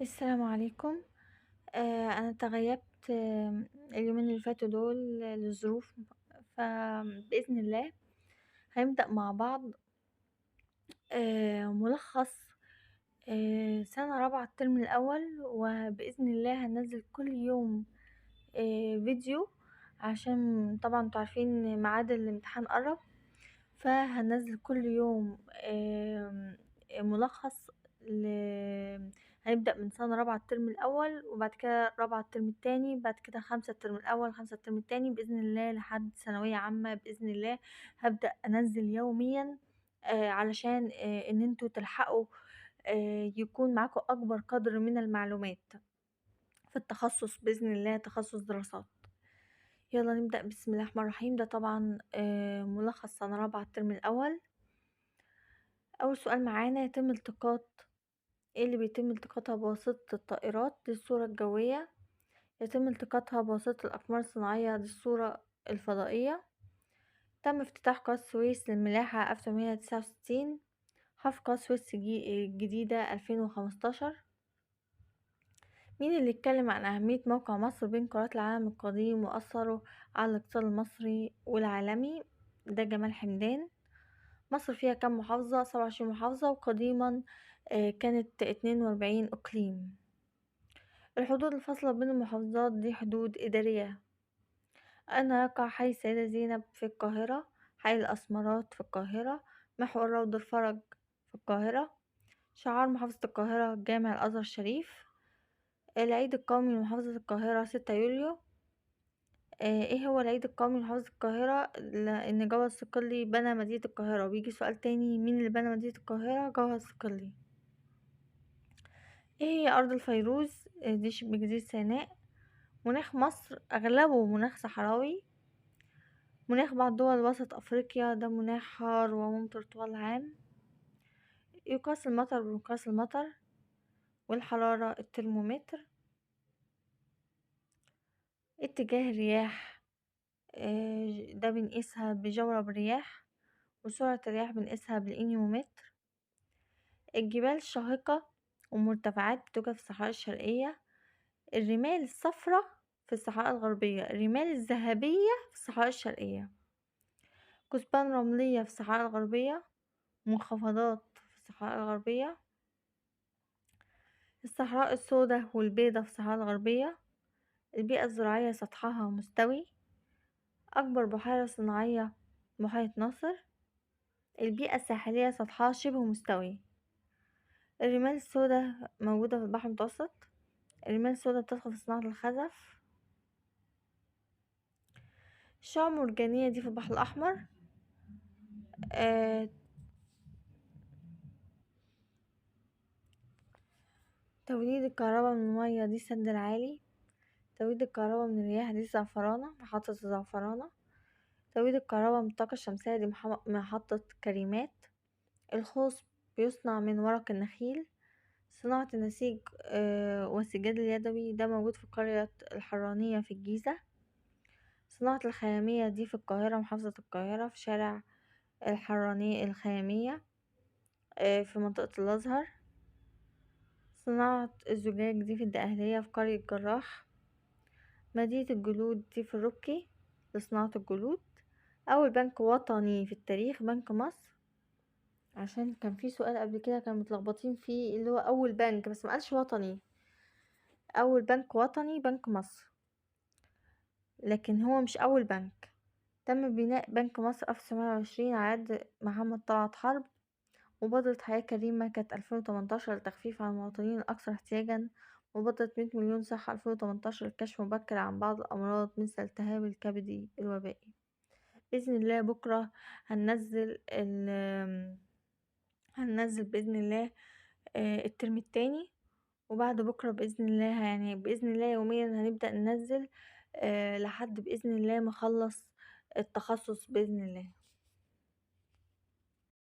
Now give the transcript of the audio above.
السلام عليكم. أنا تغيّبت اليومين اللي فاتوا دول لظروف، فبإذن الله هنبدأ مع بعض ملخص سنة رابعة الترم الأول، وبإذن الله هانزّل كل يوم فيديو، عشان طبعًا أنتم عارفين ميعاد الامتحان قرّب، فهانزّل كل يوم ملخص ل هنبدأ من سنة رابعة الترم الأول، وبعد كده رابعة الترم التاني، بعد كده خمسة الترم الأول، خمسة الترم التاني، بإذن الله لحد ثانوية عامة بإذن الله. هابدأ أنزّل يوميًا علشان إن أنتم تلحقوا يكون معاكم أكبر قدر من المعلومات في التخصص بإذن الله، تخصص دراسات. يالّا نبدأ بسم الله الرحمن الرحيم. ده طبعًا ملخص سنة رابعة الترم الأول. أول سؤال معانا: يتم التقاط إيه اللي بيتم التقاطها بواسطة الطائرات؟ دي الصورة الجوية. يتم التقاطها بواسطة الأقمار الصناعية، دي الصورة الفضائية. تم افتتاح قناة السويس للملاحة 1869. حفر قناة السويس الجديدة 2015. مين اللي اتكلم عن أهمية موقع مصر بين قارات العالم القديم وأثره على الاقتصاد المصري والعالمي؟ ده جمال حمدان. مصر فيها كام محافظة؟ 27 محافظة، وقديما كانت 42 إقليم. الحدود الفاصلة بين المحافظات دي حدود إدارية. أين يقع حي السيدة زينب في القاهرة؟ حي الأسمرات في القاهرة. محور روض الفرج في القاهرة. شعار محافظة القاهرة جامع الأزهر الشريف. العيد القومي لمحافظة القاهرة 6 يوليو. ايه هو العيد القومي لمحافظة القاهرة؟ لأن جوهر الصقلي بنى مدينة القاهرة. وبيجي سؤال تاني: مين اللي بنى مدينة القاهرة؟ جوهر الصقلي. ايه هي أرض الفيروز؟ دي شبه جزيرة سيناء. مناخ مصر أغلبه مناخ صحراوي. مناخ بعض دول وسط أفريقيا ده مناخ حار وممطر طوال العام. يقاس المطر بمقياس المطر. والحرارة الترمومتر. اتجاه الرياح ده بنقيسها بجورب الرياح. وسرعة الرياح بنقيسها بالإنيومتر. الجبال الشاهقة ومرتفعات بتوجد في الصحراء الشرقية. الرمال الصفراء في الصحراء الغربية. الرمال الذهبية في الصحراء الشرقية. كثبان رملية في الصحراء الغربية. منخفضات في الصحراء الغربية. الصحراء السوداء والبيضاء في الصحراء الغربية. البيئة الزراعية سطحها مستوي. أكبر بحيرة صناعية بحيرة ناصر. البيئة الساحلية سطحها شبه مستوي. الرمال السوداء موجودة في البحر المتوسط. الرمال السوداء بتدخل في صناعة الخزف. الشعاب المرجانية دي في البحر الأحمر. آه توليد الكهرباء من المية دي السد العالي. توليد الكهرباء من الرياح دي الزعفرانة، محطة الزعفرانة. توليد الكهرباء من الطاقة الشمسية دي محطة كريمات. الخوص بيصنع من ورق النخيل. صناعة النسيج والسجاد اليدوي ده موجود في قرية الحرانية في الجيزة. صناعة الخيامية دي في القاهرة، محافظة القاهرة، في شارع الحرانية الخيامية في منطقة الأزهر. صناعة الزجاج دي في الدقهلية في قرية جراح. مدينة الجلود دي في الركي لصناعة الجلود. أول بنك وطني في التاريخ بنك مصر، عشان كان في سؤال قبل كده كانوا متلخبطين فيه اللي هو أول بنك بس مقالش وطني. أول بنك وطني بنك مصر، لكن هو مش أول بنك. تم بناء بنك مصر 1920 على يد محمد طلعت حرب. مبادرة حياة كريمة كانت 2018 للتخفيف عن المواطنين الأكثر احتياجا. مبادرة 100 مليون صحة 2018 للكشف مبكر عن بعض الأمراض مثل الالتهاب الكبدي الوبائي. بإذن الله بكرة هننزل بإذن الله الترم التاني. وبعد بكرة بإذن الله يعني بإذن الله يوميا هنبدأ ننزل لحد بإذن الله ما اخلص التخصص بإذن الله.